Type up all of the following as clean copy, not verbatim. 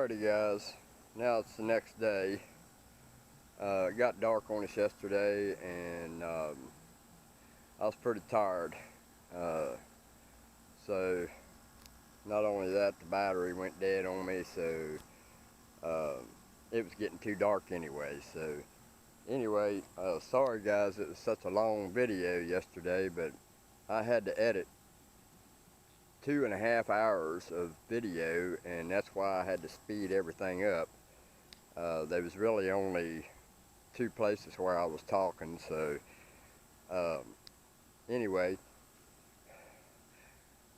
Alrighty guys, now it's the next day. It got dark on us yesterday and I was pretty tired. So not only that, the battery went dead on me, so it was getting too dark anyway. So anyway, sorry guys it was such a long video yesterday, but I had to edit 2.5 hours of video, and that's why I had to speed everything up. There was really only 2 places where I was talking, so anyway,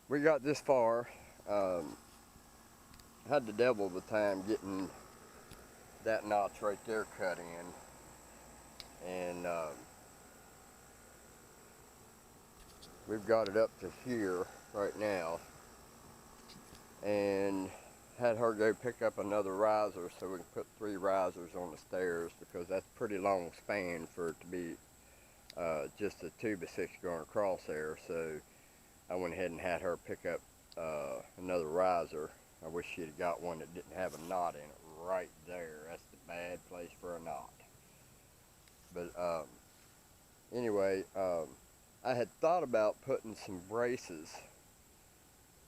we got this far. Had the devil of a time getting that notch right there cut in, and we've got it up to here right now, and had her go pick up another riser so we can put 3 risers on the stairs, because that's a pretty long span for it to be just a 2x6 going across there. So I went ahead and had her pick up another riser. I wish she'd have got one that didn't have a knot in it right there. That's the bad place for a knot. But anyway, I had thought about putting some braces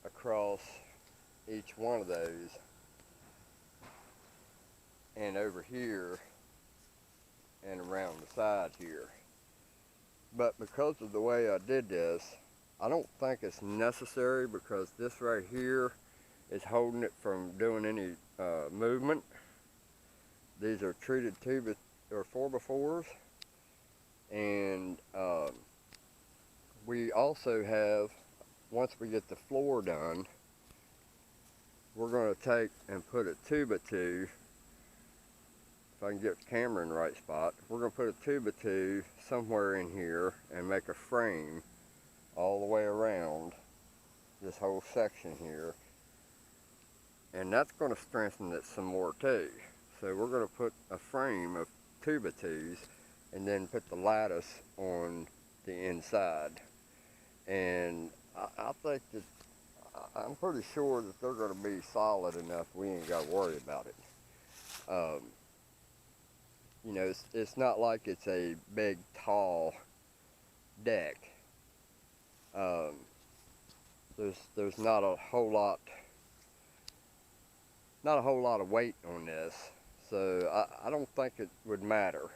across each one of those and over here and around the side here, but because of the way I did this, I don't think it's necessary, because this right here is holding it from doing any movement. These are treated 2 or 4x4s, and we also have, once we get the floor done, we're going to take and put a 2x2, if I can get the camera in the right spot, we're going to put a 2x2 somewhere in here and make a frame all the way around this whole section here, and that's going to strengthen it some more too. So we're going to put a frame of 2x2s and then put the lattice on the inside, and I think that I'm pretty sure that they're going to be solid enough. We ain't got to worry about it. You know, it's not like it's a big, tall deck. There's not a whole lot of weight on this, so I don't think it would matter.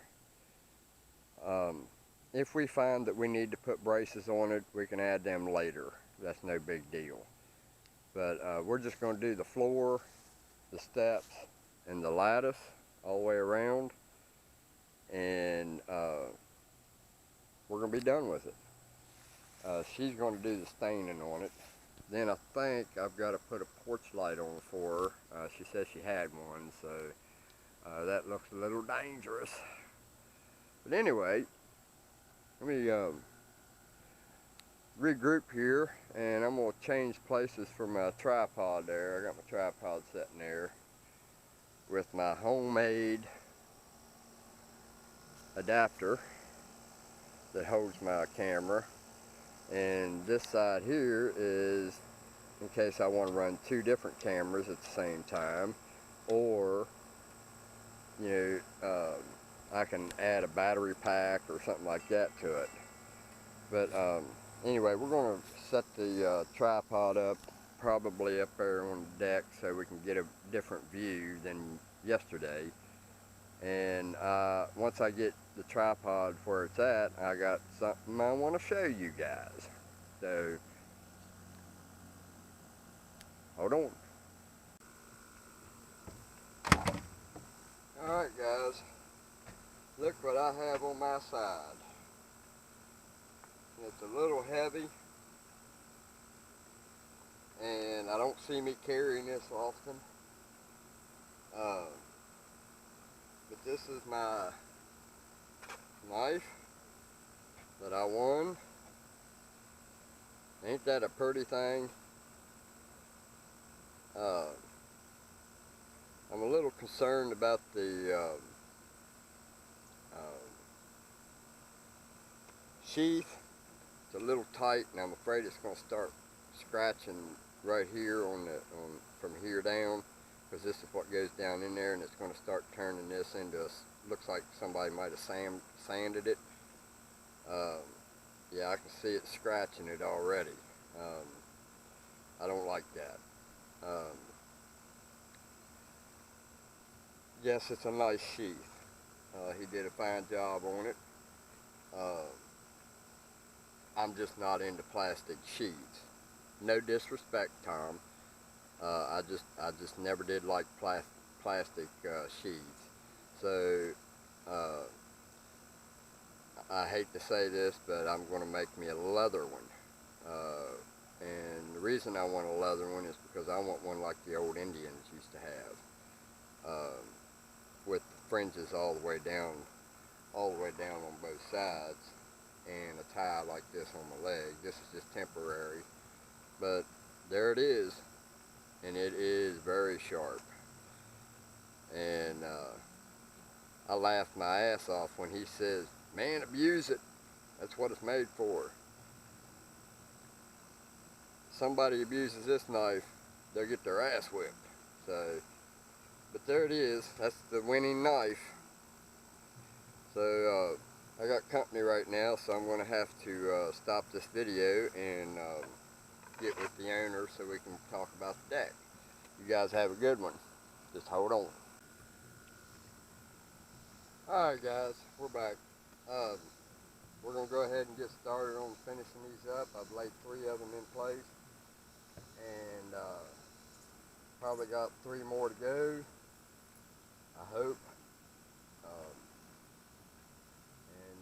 If we find that we need to put braces on it, we can add them later. That's no big deal. But we're just going to do the floor, the steps, and the lattice all the way around, and we're going to be done with it. She's going to do the staining on it. Then I think I've got to put a porch light on for her. She said she had one, so that looks a little dangerous. But anyway, let me regroup here, and I'm going to change places for my tripod there. I got my tripod sitting there with my homemade adapter that holds my camera, and this side here is in case I want to run 2 different cameras at the same time, or you know, I can add a battery pack or something like that to it. But anyway, we're going to set the tripod up probably up there on the deck so we can get a different view than yesterday. And once I get the tripod where it's at, I got something I want to show you guys. So hold on. Alright guys, look what I have on my side. It's a little heavy, and I don't see me carrying this often, but this is my knife that I won. Ain't that a pretty thing? I'm a little concerned about the sheath. It's a little tight, and I'm afraid it's going to start scratching right here from here down, because this is what goes down in there, and it's going to start turning this into looks like somebody might have sanded it. Yeah, I can see it scratching it already. I don't like that. Yes, it's a nice sheath. He did a fine job on it. I'm just not into plastic sheaths. No disrespect, Tom. I just never did like plastic sheaths. So I hate to say this, but I'm going to make me a leather one. And the reason I want a leather one is because I want one like the old Indians used to have, with the fringes all the way down on both sides, and a tie like this on my leg. This is just temporary, but there it is, and it is very sharp. And I laughed my ass off when he says, "Man, abuse it. That's what it's made for." Somebody abuses this knife, they'll get their ass whipped. So, but there it is. That's the winning knife. So I got company right now, so I'm going to have to stop this video and get with the owner so we can talk about the deck. You guys have a good one. Just hold on. Alright guys, we're back. We're going to go ahead and get started on finishing these up. I've laid 3 of them in place, and probably got 3 more to go, I hope. And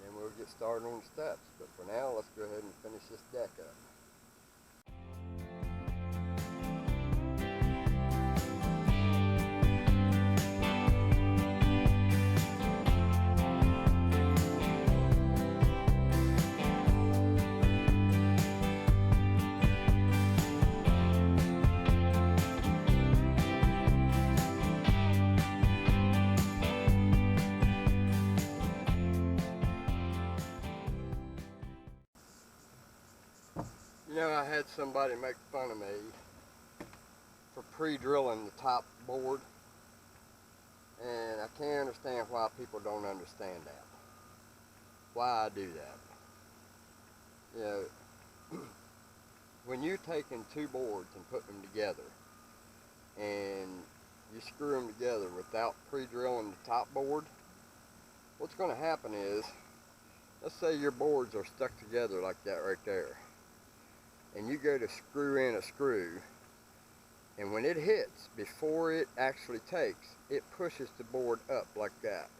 then we'll get started on the steps. But for now, let's go ahead and finish this deck up. You know, I had somebody make fun of me for pre-drilling the top board, and I can't understand why people don't understand that. Why I do that. You know, when you're taking 2 boards and putting them together, and you screw them together without pre-drilling the top board, what's going to happen is, let's say your boards are stuck together like that right there, and you go to screw in a screw, and when it hits, before it actually takes, it pushes the board up like that,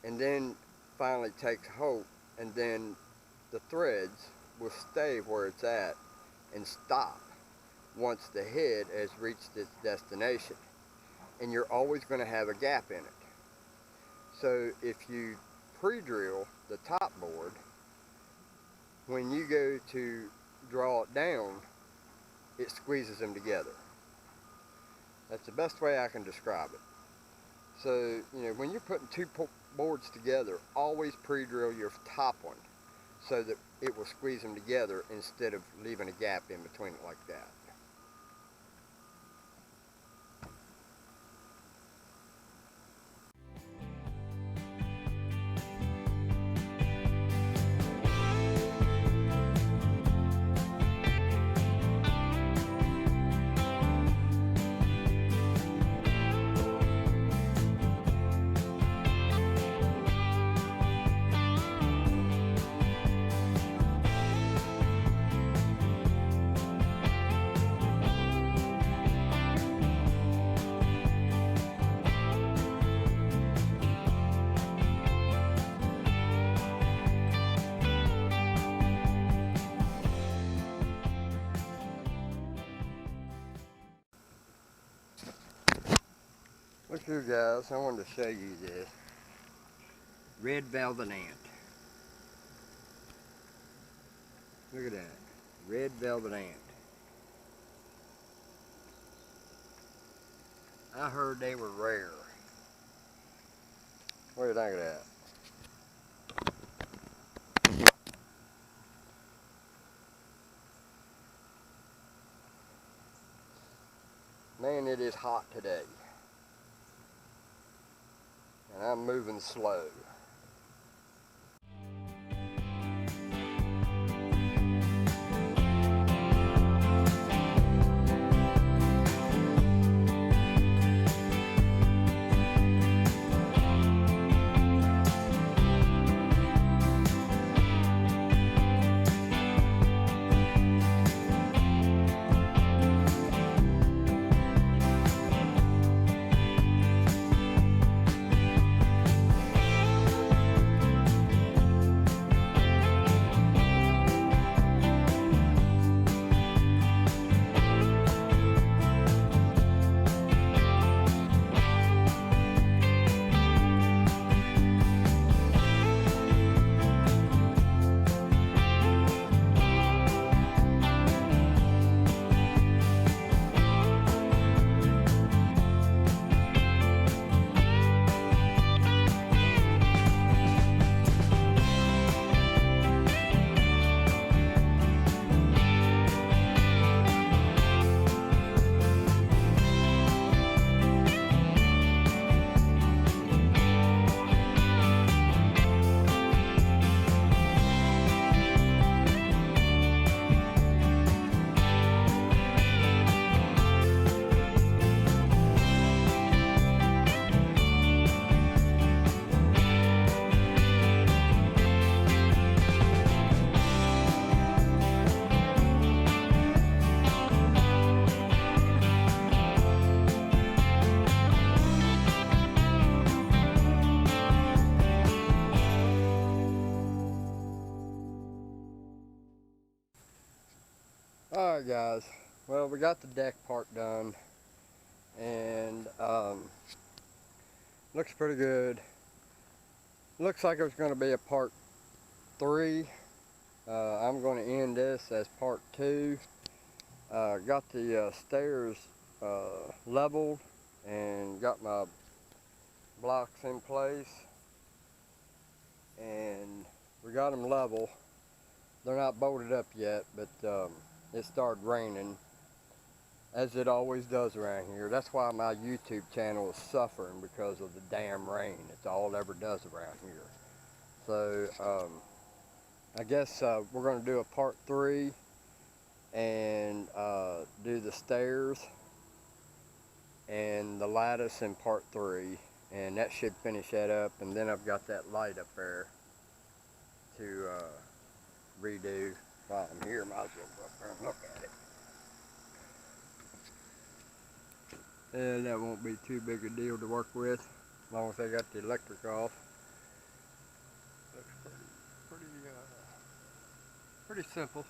and then finally takes hold, and then the threads will stay where it's at and stop once the head has reached its destination, and you're always going to have a gap in it. So if you pre-drill the top board, when you go to draw it down, it squeezes them together. That's the best way I can describe it. So, you know, when you're putting 2 boards together, always pre-drill your top one so that it will squeeze them together instead of leaving a gap in between it like that. Look here guys, I wanted to show you this red velvet ant. Look at that, red velvet ant. I heard they were rare. What do you think of that? Man, it is hot today. And I'm moving slow. Alright guys, well we got the deck part done and looks pretty good. Looks like it's going to be a part 3. I'm going to end this as part 2. Got the stairs leveled and got my blocks in place, and we got them level. They're not bolted up yet, but it started raining, as it always does around here. That's why my YouTube channel is suffering, because of the damn rain. It's all it ever does around here. So I guess we're going to do a part 3 and do the stairs and the lattice in part 3, and that should finish that up. And then I've got that light up there to redo. While I'm here, might as well go up there and look at it. And that won't be too big a deal to work with, as long as I got the electric off. Looks pretty simple.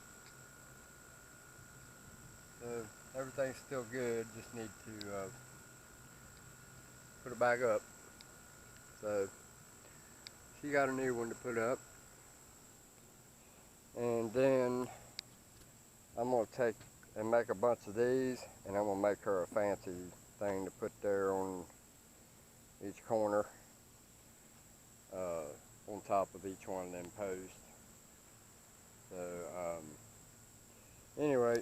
So everything's still good, just need to put it back up. So she got a new one to put up. And then I'm going to take and make a bunch of these, and I'm going to make her a fancy thing to put there on each corner, on top of each one of them posts. So anyway,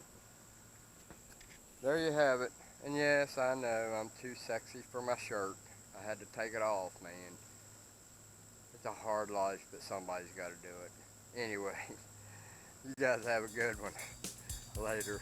there you have it. And yes, I know I'm too sexy for my shirt. I had to take it off, man. It's a hard life, but somebody's got to do it. Anyway, you guys have a good one. Later.